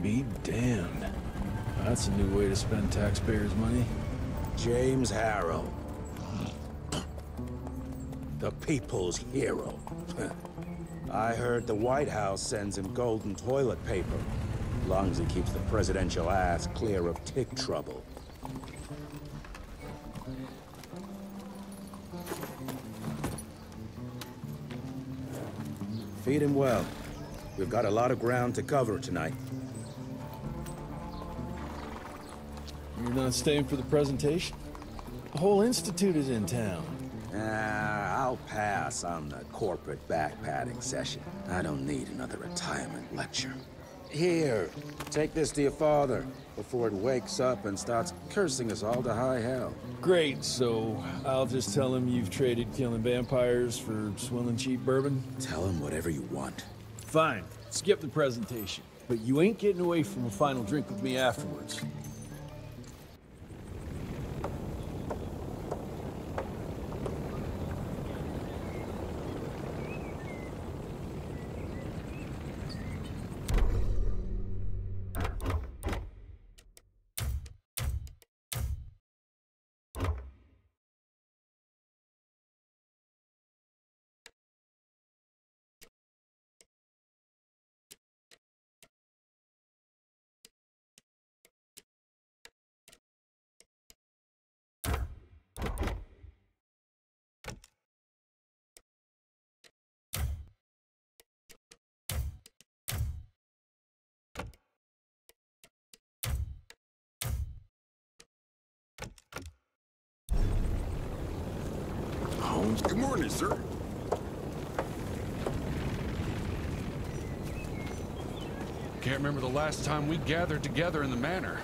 Be damned. That's a new way to spend taxpayers' money. James Harrow. The people's hero. I heard the White House sends him golden toilet paper. As long as he keeps the presidential ass clear of tick trouble. Feed him well. We've got a lot of ground to cover tonight. You're not staying for the presentation? The whole institute is in town. I'll pass on the corporate backpatting session. I don't need another retirement lecture. Here, take this to your father before it wakes up and starts cursing us all to high hell. Great, so I'll just tell him you've traded killing vampires for swilling cheap bourbon? Tell him whatever you want. Fine, skip the presentation. But you ain't getting away from a final drink with me afterwards. Good morning, sir. Can't remember the last time we gathered together in the manor.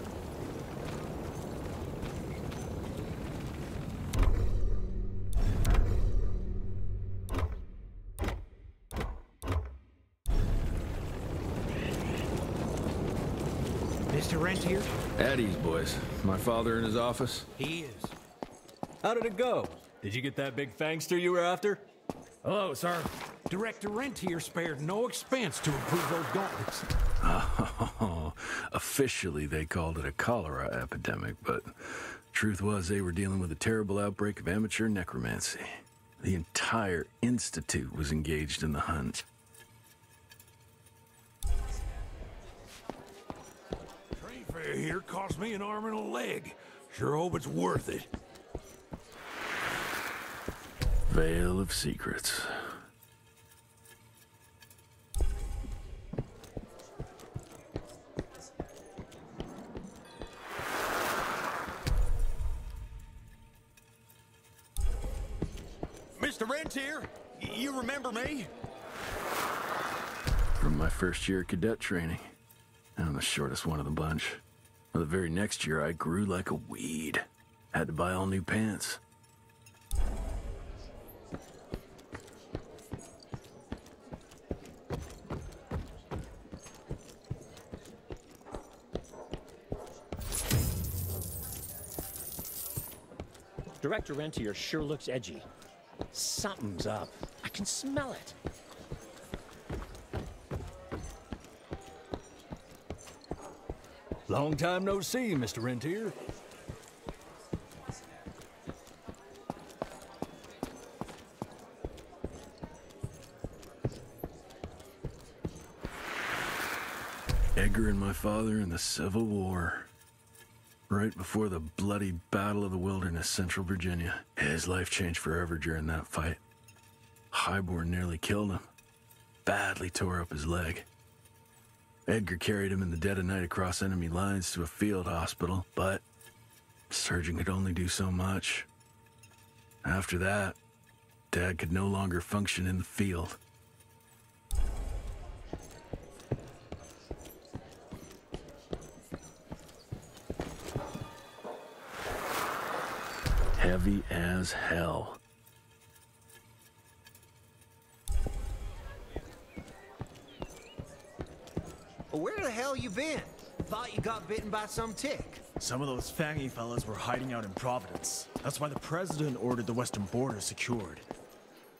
Mr. Rentier? At ease, boys. My father in his office? He is. How did it go? Did you get that big fangster you were after? Hello, sir. Director Rentier spared no expense to improve those gauntlets. Oh, officially they called it a cholera epidemic, but truth was they were dealing with a terrible outbreak of amateur necromancy. The entire institute was engaged in the hunt. Train fare here cost me an arm and a leg. Sure hope it's worth it. Veil of Secrets. Mr. Rentier, you remember me? From my first year of cadet training. I'm the shortest one of the bunch. Well, the very next year, I grew like a weed. Had to buy all new pants. Director Rentier sure looks edgy. Something's up. I can smell it. Long time no see, Mr. Rentier. Edgar and my father in the Civil War. Right before the bloody Battle of the Wilderness, Central Virginia. His life changed forever during that fight. Highborn nearly killed him. Badly tore up his leg. Edgar carried him in the dead of night across enemy lines to a field hospital, but the surgeon could only do so much. After that, Dad could no longer function in the field. Heavy as hell. Where the hell you been? Thought you got bitten by some tick. Some of those fangy fellas were hiding out in Providence. That's why the president ordered the western border secured.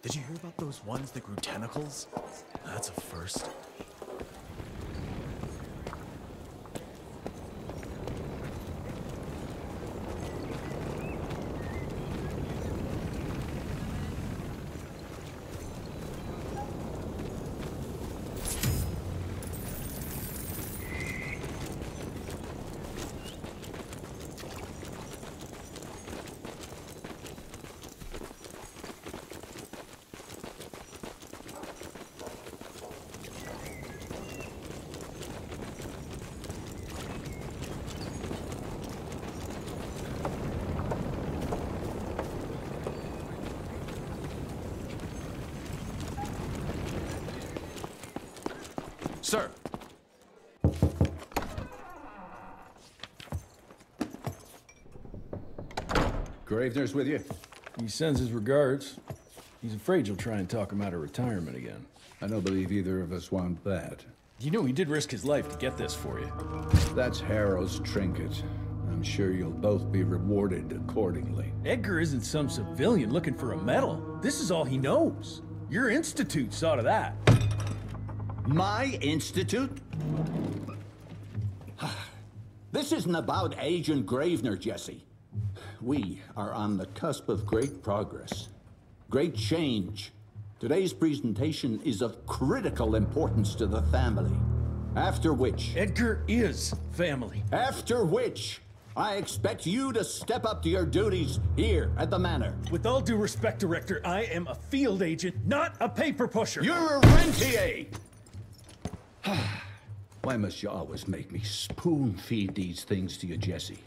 Did you hear about those ones that grew tentacles? That's a first. Sir. Gravener's with you? He sends his regards. He's afraid you'll try and talk him out of retirement again. I don't believe either of us want that. You know he did risk his life to get this for you. That's Harrow's trinket. I'm sure you'll both be rewarded accordingly. Edgar isn't some civilian looking for a medal. This is all he knows. Your institute saw to that. My institute? This isn't about Agent Gravener, Jesse. We are on the cusp of great progress, great change. Today's presentation is of critical importance to the family. After which... Edgar is family. After which, I expect you to step up to your duties here at the Manor. With all due respect, Director, I am a field agent, not a paper pusher. You're a rentier! Why must you always make me spoon-feed these things to you, Jesse?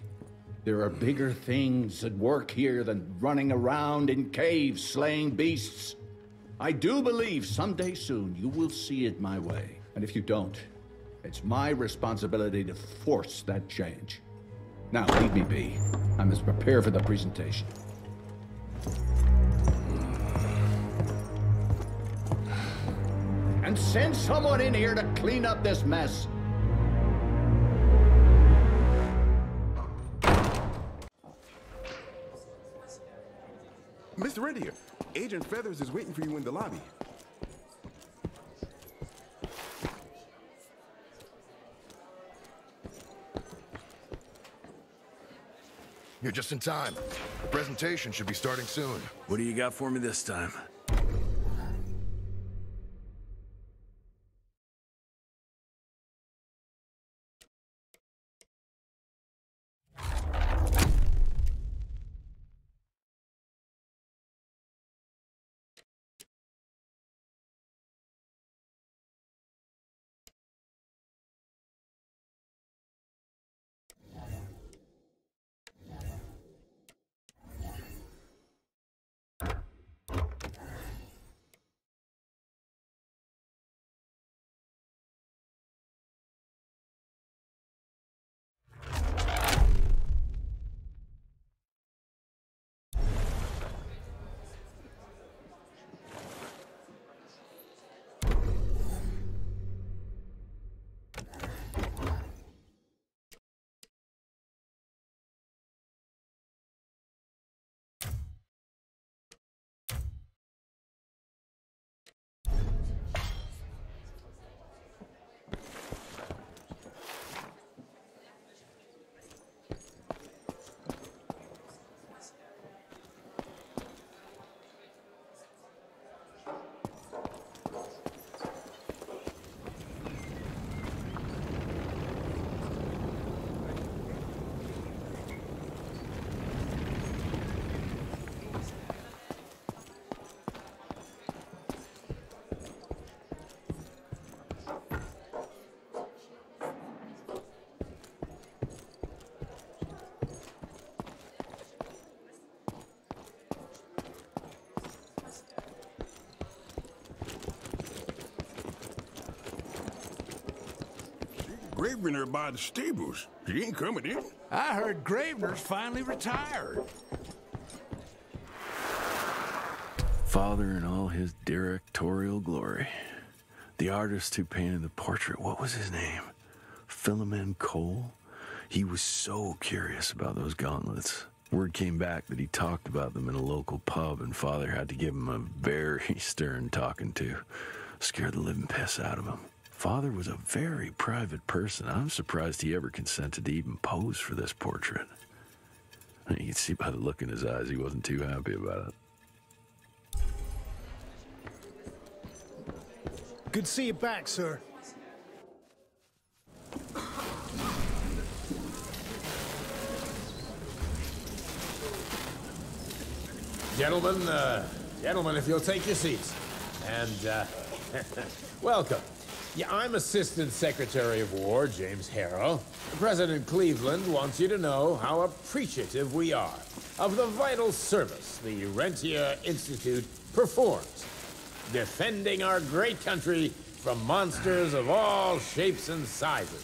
There are bigger things at work here than running around in caves slaying beasts. I do believe someday soon you will see it my way. And if you don't, it's my responsibility to force that change. Now, leave me be. I must prepare for the presentation. And send someone in here to clean up this mess. Mr. Rentier, Agent Feathers is waiting for you in the lobby. You're just in time. The presentation should be starting soon. What do you got for me this time? Gravener by the stables. He ain't coming in. I heard Gravener's finally retired. Father in all his directorial glory. The artist who painted the portrait, what was his name? Philomen Cole? He was so curious about those gauntlets. Word came back that he talked about them in a local pub, and Father had to give him a very stern talking to. Scared the living piss out of him. Father was a very private person. I'm surprised he ever consented to even pose for this portrait. You can see by the look in his eyes he wasn't too happy about it. Good to see you back, sir. Gentlemen, if you'll take your seats. And, welcome. Yeah, I'm Assistant Secretary of War, James Harrow. President Cleveland wants you to know how appreciative we are of the vital service the Rentier Institute performs, defending our great country from monsters of all shapes and sizes.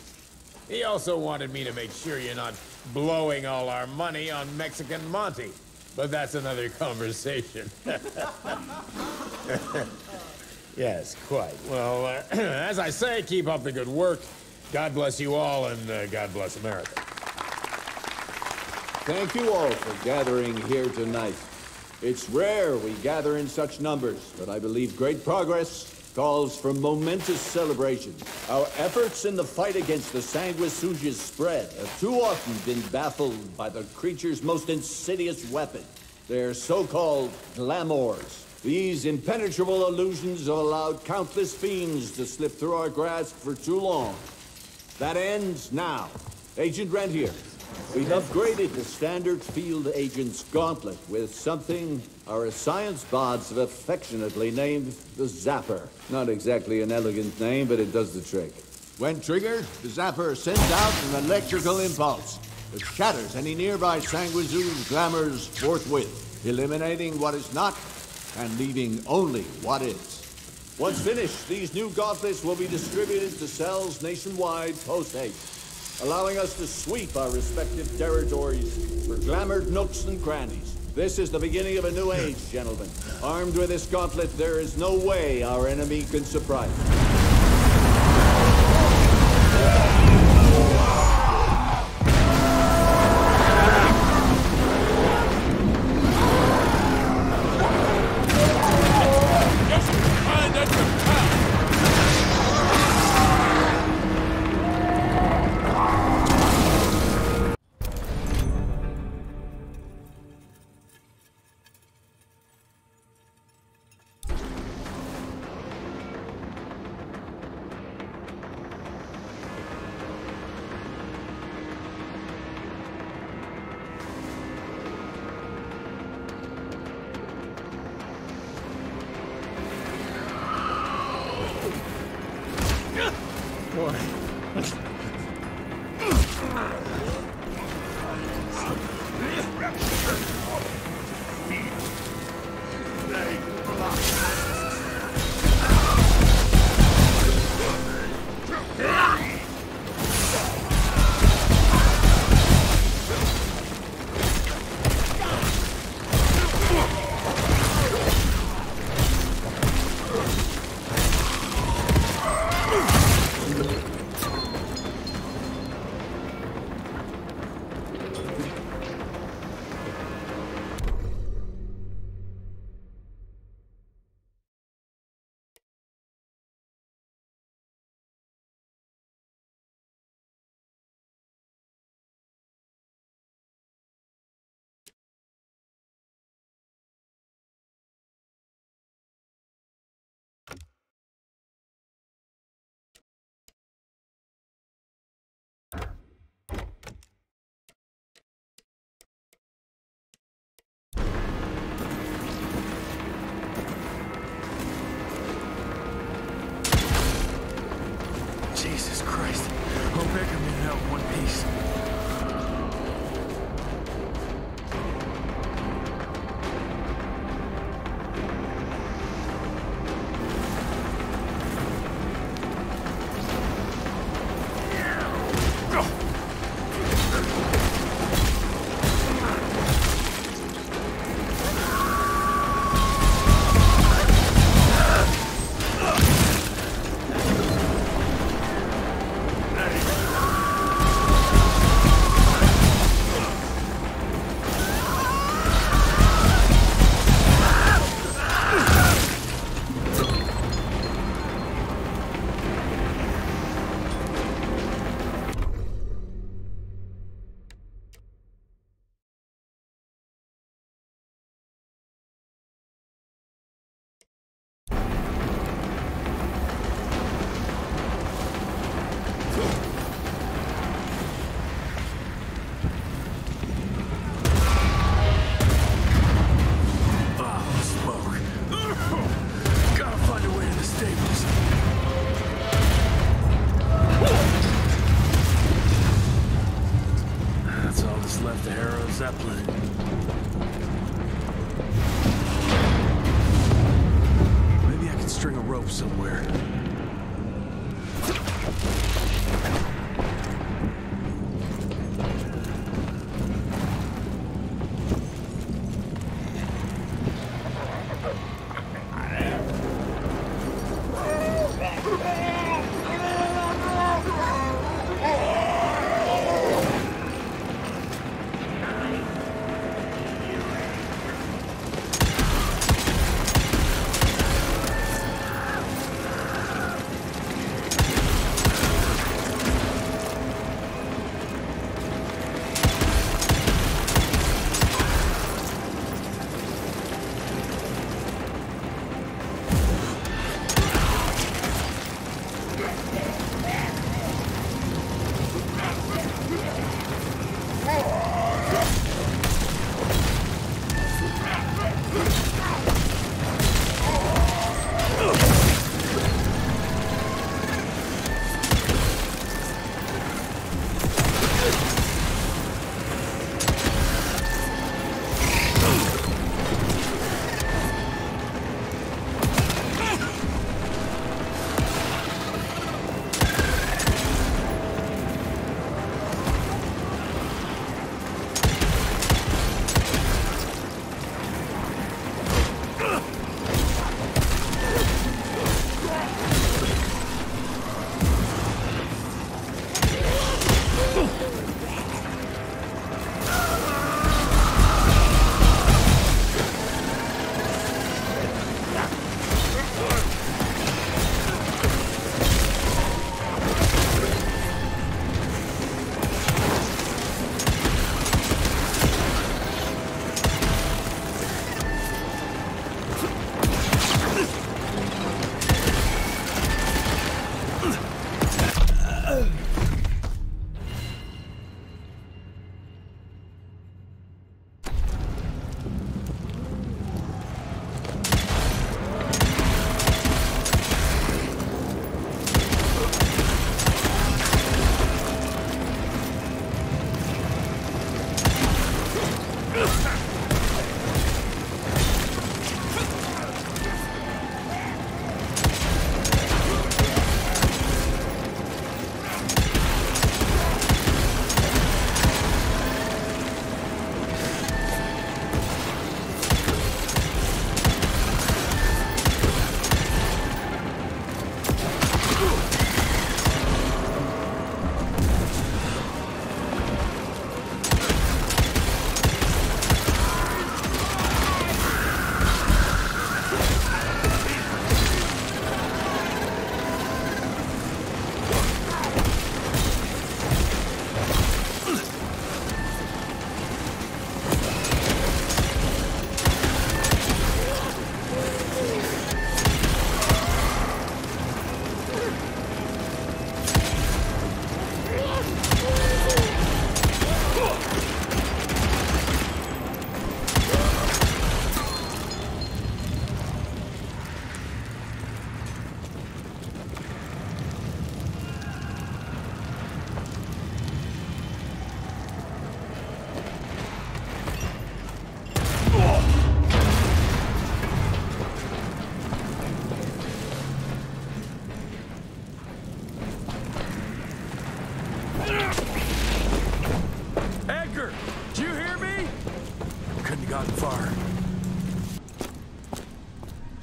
He also wanted me to make sure you're not blowing all our money on Mexican Monty. But that's another conversation. Yes, quite. Well, as I say, keep up the good work. God bless you all, and God bless America. Thank you all for gathering here tonight. It's rare we gather in such numbers, but I believe great progress calls for momentous celebration. Our efforts in the fight against the Sanguisuga's spread have too often been baffled by the creature's most insidious weapon, their so-called glamours. These impenetrable illusions have allowed countless fiends to slip through our grasp for too long. That ends now. Agent Rentier, we've upgraded the standard field agent's gauntlet with something our science bots have affectionately named the Zapper. Not exactly an elegant name, but it does the trick. When triggered, the Zapper sends out an electrical impulse that shatters any nearby Sanguisuga's glamours forthwith, eliminating what is not and leaving only what is. Once finished, these new gauntlets will be distributed to cells nationwide post-haste, allowing us to sweep our respective territories for glamored nooks and crannies. This is the beginning of a new age, gentlemen. Armed with this gauntlet, there is no way our enemy can surprise us. Jesus Christ. Hope Edgar made it out in one piece.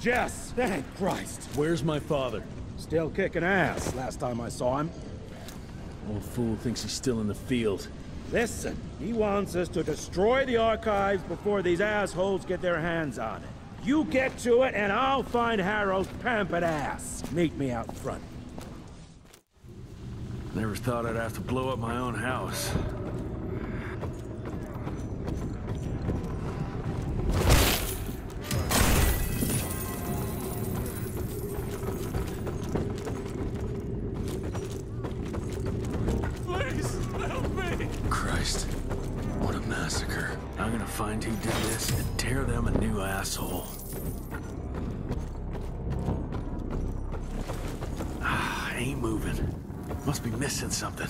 Jess! Thank Christ! Where's my father? Still kicking ass, last time I saw him. Old fool thinks he's still in the field. Listen, he wants us to destroy the archives before these assholes get their hands on it. You get to it, and I'll find Harrow's pampered ass. Meet me out front. Never thought I'd have to blow up my own house. Find who did this and tear them a new asshole. Ain't moving. Must be missing something.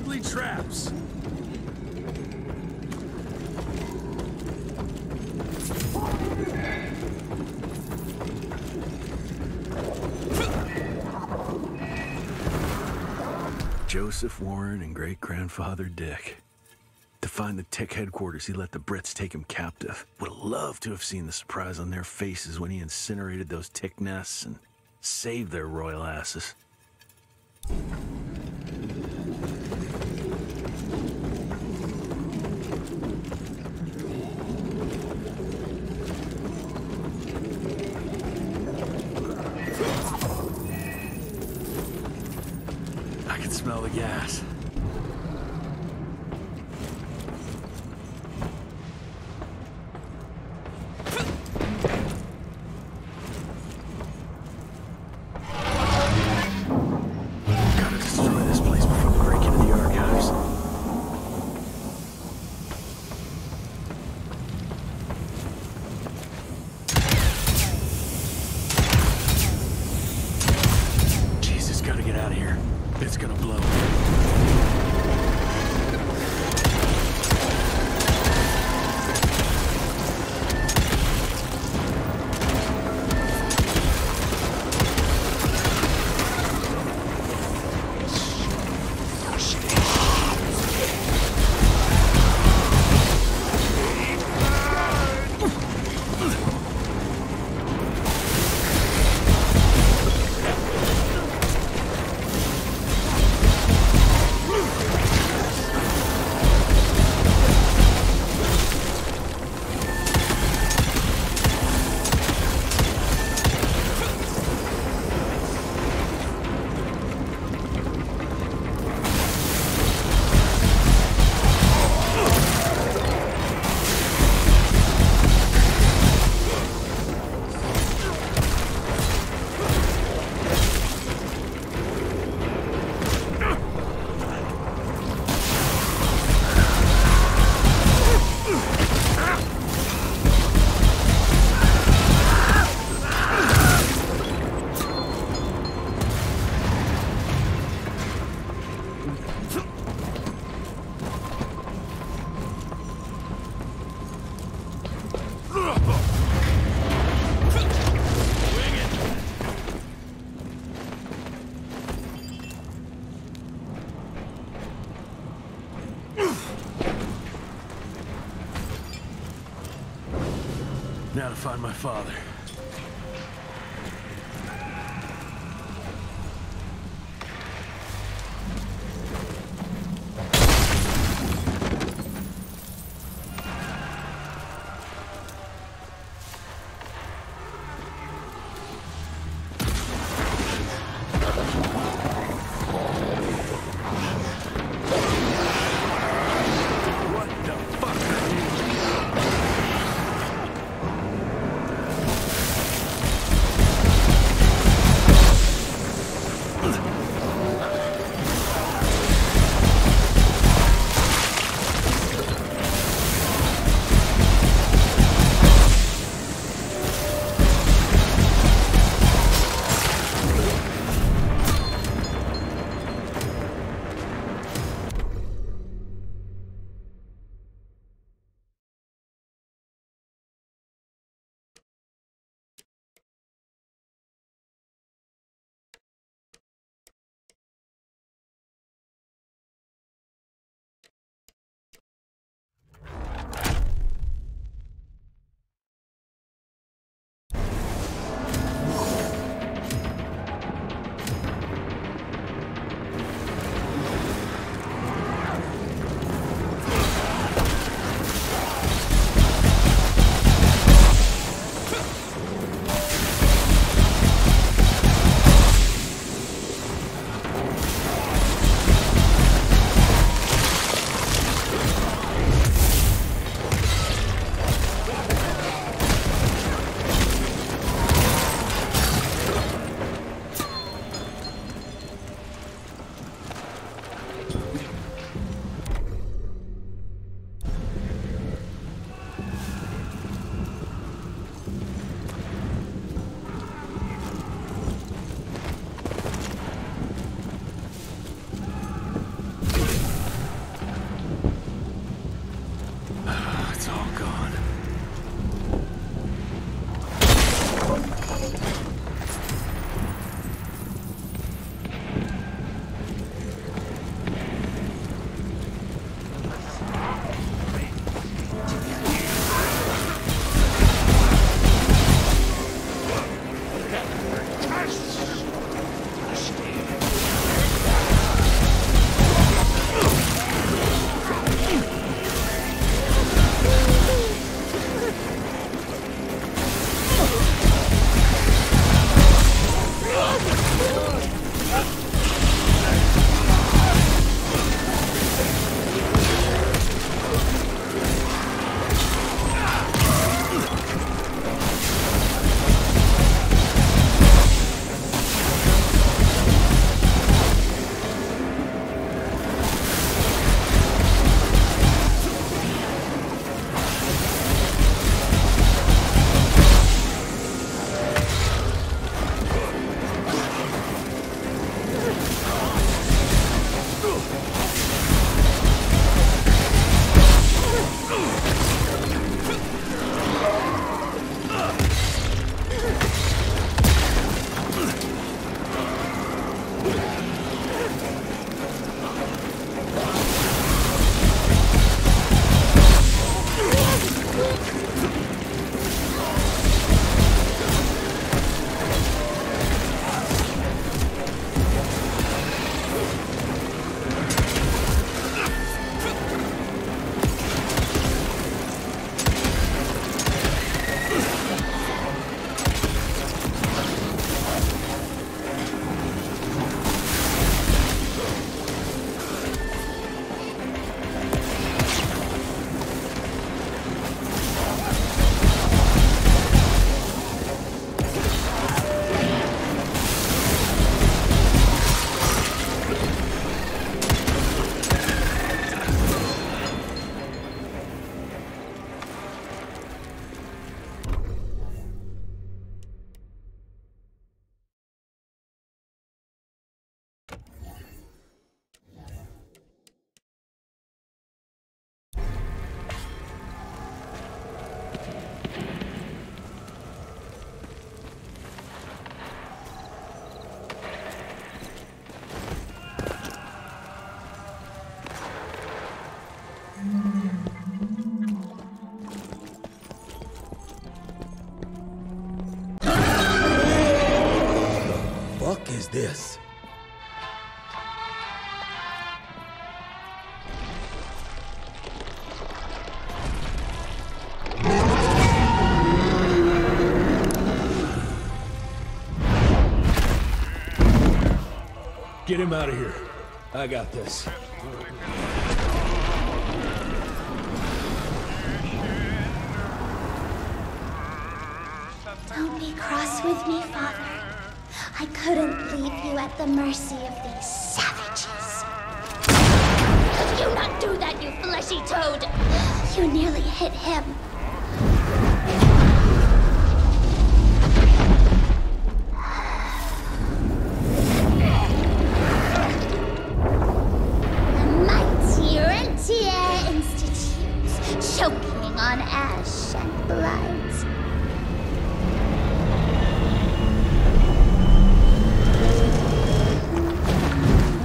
deadly traps. Joseph Warren and great-grandfather Dick. To find the Tick headquarters, he let the Brits take him captive. Would have loved to have seen the surprise on their faces when he incinerated those Tick nests and saved their royal asses. I can smell the gas. Gotta destroy this place before we break into the archives. Jesus, gotta get out of here. It's gonna blow. Now to find my father. What the fuck are you? this. Get him out of here. I got this. Don't be cross with me, Father. I couldn't leave you at the mercy of these savages. Could you not do that, you fleshy toad? You nearly hit him. Choking on ash and blood.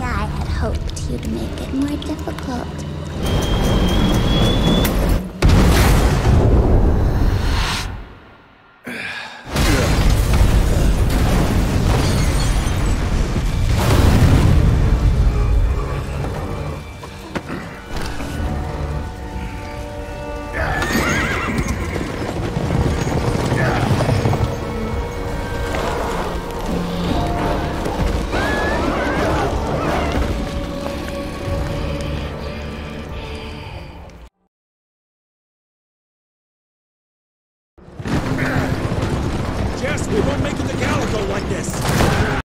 I had hoped you'd make it more difficult. We won't make it to Calico like this!